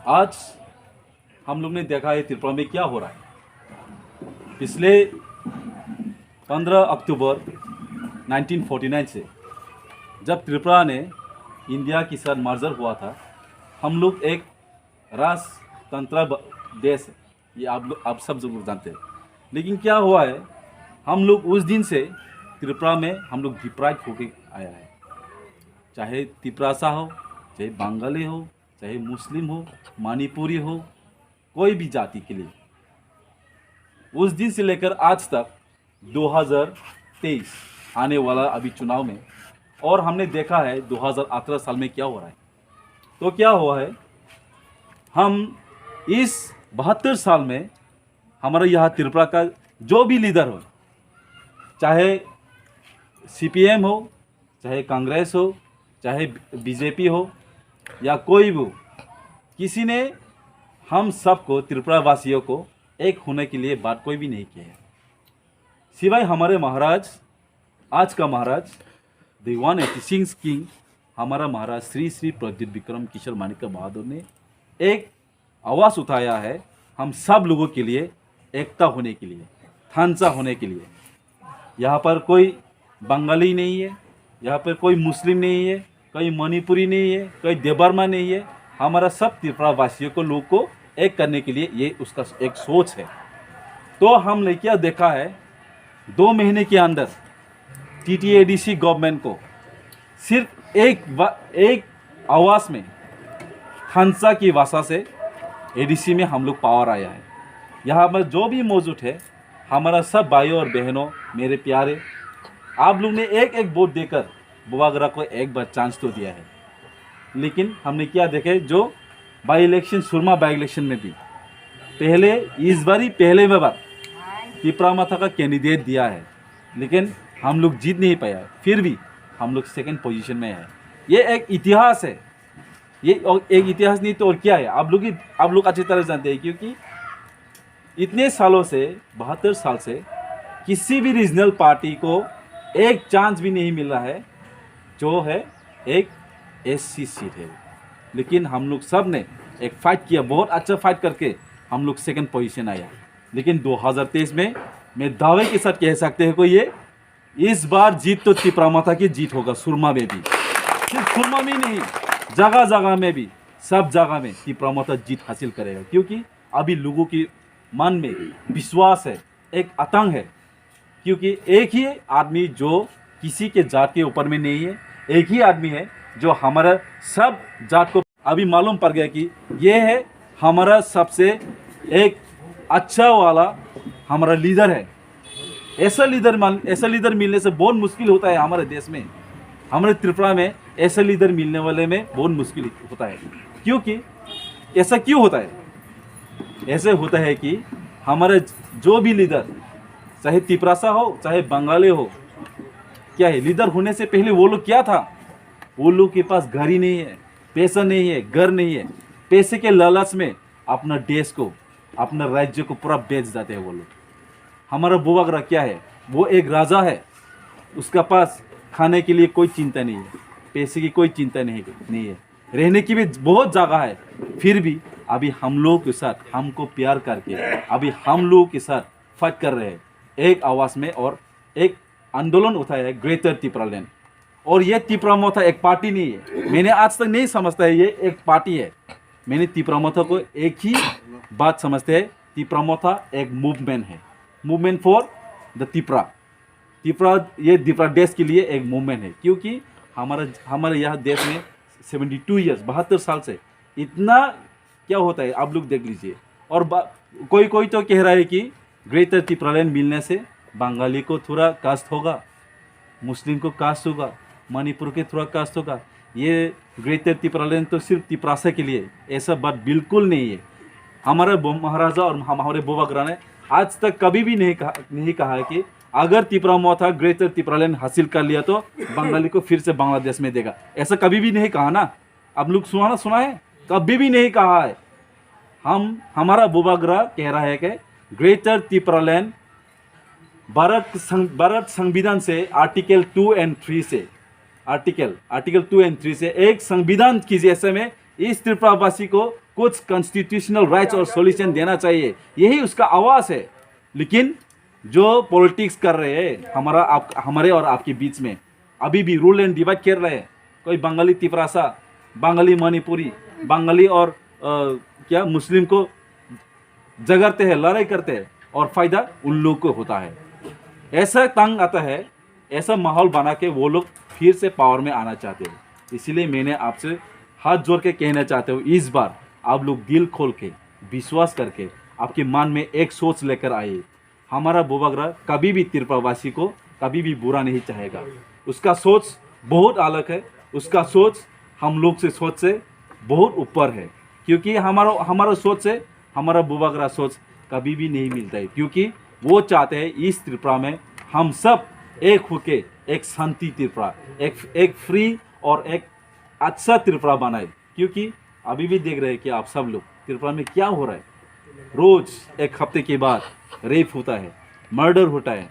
आज हम लोग ने देखा है त्रिपुरा में क्या हो रहा है। पिछले 15 अक्टूबर 1949 से जब त्रिपुरा ने इंडिया के साथ मर्जर हुआ था, हम लोग एक राजतंत्र देश है, ये आप सब लोग जानते हैं। लेकिन क्या हुआ है, हम लोग उस दिन से त्रिपुरा में हम लोग डिप्राइव होके आया है। चाहे तिपरासा हो, चाहे बंगाली हो, चाहे मुस्लिम हो, मणिपुरी हो, कोई भी जाति के लिए उस दिन से लेकर आज तक 2023 आने वाला अभी चुनाव में, और हमने देखा है 2018 साल में क्या हो रहा है। तो क्या हुआ है, हम इस 72 साल में हमारे यहाँ त्रिपुरा का जो भी लीडर हो, चाहे सीपीएम हो, चाहे कांग्रेस हो, चाहे बीजेपी हो या कोई भी हो, किसी ने हम सबको त्रिपुरा वासियों को एक होने के लिए बात कोई भी नहीं की है, सिवाय हमारे महाराज, आज का महाराज द 186 किंग, हमारा महाराज श्री श्री प्रद्युत विक्रम किशोर माणिक्य बहादुर ने एक आवाज़ उठाया है हम सब लोगों के लिए, एकता होने के लिए, थानसा होने के लिए। यहाँ पर कोई बंगाली नहीं है, यहाँ पर कोई मुस्लिम नहीं है, कोई मणिपुरी नहीं है, कोई देबर्मा नहीं है। हमारा सब त्रिपुरा वासियों को, लोग को एक करने के लिए ये उसका एक सोच है। तो हमने क्या देखा है, 2 महीने के अंदर टीटीएडीसी गवर्नमेंट को सिर्फ एक आवाज़ में हंसा की भाषा से एडीसी में हम लोग पावर आया है। यहाँ पर जो भी मौजूद है, हमारा सब भाइयों और बहनों, मेरे प्यारे, आप लोग ने एक एक वोट देकर बुवागरा को एक बार चांस तो दिया है। लेकिन हमने क्या देखे, जो by election, Surma by election में भी पहले इस बारी पहले बार त्रिपुरा माता का कैंडिडेट दिया है, लेकिन हम लोग जीत नहीं पाया। फिर भी हम लोग सेकंड पोजीशन में है। ये एक इतिहास है, ये एक इतिहास नहीं तो और क्या है, आप लोग अच्छी तरह जानते हैं। क्योंकि इतने सालों से, 72 साल से किसी भी रीजनल पार्टी को एक चांस भी नहीं मिल रहा है, जो है एक एससी सीट है। लेकिन हम लोग सब ने एक फाइट किया, बहुत अच्छा फाइट करके हम लोग सेकंड पोजीशन आया। लेकिन 2023 में मैं दावे के साथ कह सकते हैं कोई, ये इस बार जीत तो त्रिपुरा माता की जीत होगा। सुरमा में भी, सिर्फ सुरमा में नहीं, जगह जगह में भी, सब जगह में त्रिपुरा माता जीत हासिल करेगा। क्योंकि अभी लोगों की मन में विश्वास है, एक आतंक है। क्योंकि एक ही आदमी जो किसी के जात के ऊपर में नहीं है, एक ही आदमी है जो हमारा सब जात को अभी मालूम पड़ गया कि ये है हमारा सबसे एक अच्छा वाला हमारा लीडर है। ऐसा लीडर मिलने से बहुत मुश्किल होता है हमारे देश में, हमारे त्रिपुरा में ऐसा लीडर मिलने वाले में बहुत मुश्किल होता है। क्योंकि ऐसा क्यों होता है? ऐसे होता है कि हमारे जो भी लीडर, चाहे तिपरासा हो, चाहे बंगाली हो, क्या है, लीडर होने से पहले वो लोग क्या था, वो लोग के पास घर ही नहीं है, पैसा नहीं है, घर नहीं है। पैसे के लालच में अपना देश को, अपना राज्य को पूरा बेच जाते हैं वो लोग। हमारा बुवागरा क्या है, वो एक राजा है, उसका पास खाने के लिए कोई चिंता नहीं है, पैसे की कोई चिंता नहीं है, रहने की भी बहुत जगह है। फिर भी अभी हम लोग के साथ, हमको प्यार करके अभी हम लोग के साथ फाइट कर रहे हैं एक आवाज़ में, और एक आंदोलन उठाया है, ग्रेटर त्रिपुरा लैंड। और ये त्रिपुरा माता एक पार्टी नहीं है, मैंने आज तक नहीं समझता है ये एक पार्टी है। मैंने त्रिपुरा माता को एक ही बात समझते हैं, त्रिपुरा माता एक मूवमेंट है, मूवमेंट फॉर द त्रिपुरा। ये त्रिपुरा देश के लिए एक मूवमेंट है। क्योंकि हमारे यहाँ देश में 72 ईयर्स, 72 साल से इतना क्या होता है, आप लोग देख लीजिए। और कोई तो कह रहा है कि ग्रेटर त्रिपुरा लैंड मिलने से बंगाली को थोड़ा कास्ट होगा, मुस्लिम को कास्ट होगा, मणिपुर के थोड़ा कास्ट होगा। ये ग्रेटर त्रिपुरा लैंड तो सिर्फ त्रिपुरासा के लिए, ऐसा बात बिल्कुल नहीं है। हमारे महाराजा और हमारे बुवागरा ने आज तक कभी भी नहीं कहा है कि अगर त्रिपुरा माता ग्रेटर त्रिपुरा लैंड हासिल कर लिया तो बंगाली को फिर से बांग्लादेश में देगा, ऐसा कभी भी नहीं कहा ना। आप लोग सुना है, कभी भी नहीं कहा है। हमारा बुवागरा कह रहा है कि ग्रेटर त्रिपुरा लैंड भारत संविधान से आर्टिकल 2 और 3 से आर्टिकल 2 और 3 से एक संविधान की जैसे में इस त्रिपुरावासी को कुछ कॉन्स्टिट्यूशनल राइट्स और सॉल्यूशन देना चाहिए, यही उसका आवाज़ है। लेकिन जो पॉलिटिक्स कर रहे हैं हमारे और आपके बीच में, अभी भी रूल एंड डिवाइड कर रहे हैं। कोई बंगाली तिपरासा, बंगाली मणिपुरी, बंगाली और क्या मुस्लिम को झगड़ते हैं, लड़ाई करते हैं और फ़ायदा उन लोगों को होता है। ऐसा तंग आता है, ऐसा माहौल बना के वो लोग फिर से पावर में आना चाहते हैं। इसलिए मैंने आपसे हाथ जोड़ के कहना चाहते हूँ, इस बार आप लोग दिल खोल के विश्वास करके आपके मन में एक सोच लेकर आइए। हमारा बोबागरा कभी भी त्रिपुरावासी को कभी भी बुरा नहीं चाहेगा। उसका सोच बहुत अलग है, उसका सोच हम लोग से सोच से बहुत ऊपर है, क्योंकि हमारा सोच से हमारा बोबागरा सोच कभी भी नहीं मिलता है। क्योंकि वो चाहते हैं इस त्रिपुरा में हम सब एक होके एक शांति त्रिपुरा, एक फ्री और एक अच्छा त्रिपुरा बनाए। क्योंकि अभी भी देख रहे हैं कि आप सब लोग त्रिपुरा में क्या हो रहा है। रोज़ एक हफ्ते के बाद रेप होता है, मर्डर होता है।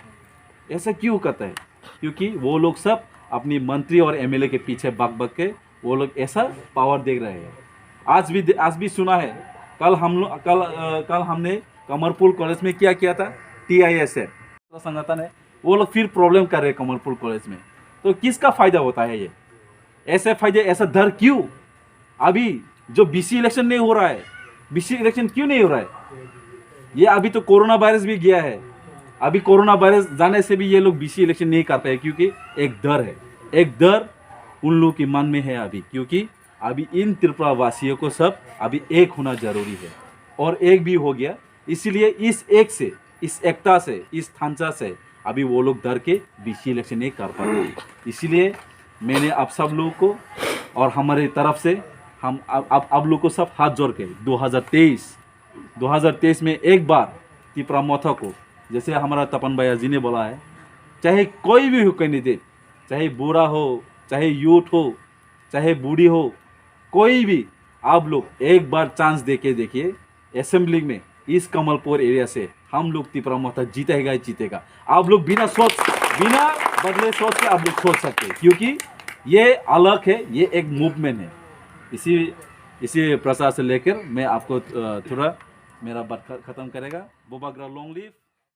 ऐसा क्यों करता है? क्योंकि वो लोग सब अपनी मंत्री और एमएलए के पीछे बक के वो लोग ऐसा पावर देख रहे हैं। आज भी सुना है, कल हमने कमरपुर कॉलेज में क्या किया था, TISF संगठन है, वो लोग फिर प्रॉब्लम कर रहे हैं कमरपुर कॉलेज में। तो किसका फ़ायदा होता है ये? ऐसे फायदे, ऐसा डर क्यों? अभी जो BC इलेक्शन नहीं हो रहा है, BC इलेक्शन क्यों नहीं हो रहा है? ये अभी तो कोरोना वायरस भी गया है। अभी कोरोना वायरस जाने से भी ये लोग BC इलेक्शन नहीं करते हैं, क्योंकि एक डर है, एक डर उन लोगों के मन में है अभी। क्योंकि अभी इन त्रिपुरा वासियों को सब अभी एक होना जरूरी है, और एक भी हो गया। इसीलिए इस एकता से, इस थांचा से अभी वो लोग डर के BC इलेक्शन नहीं कर पाते। इसीलिए मैंने आप सब लोगों को और हमारे तरफ से हम आप लोग को सब हाथ जोड़ के 2023 में एक बार त्रिपुरा मोथा को, जैसे हमारा तपन भैया जी ने बोला है, चाहे कोई भी हो कैंडिडेट, चाहे बुरा हो, चाहे यूथ हो, चाहे बूढ़ी हो, कोई भी, आप लोग एक बार चांस देके देखिए। असेंबली में इस कमलपुर एरिया से हम लोग त्रिपुरा मोथा जीतेगा। आप लोग बिना बदले सोच के आप लोग सोच सकते हैं, क्योंकि ये अलग है, ये एक मूवमेंट है। इसी प्रसार से लेकर मैं आपको थोड़ा मेरा बात ख़त्म करेगा। बोबागरा लॉन्ग लिव।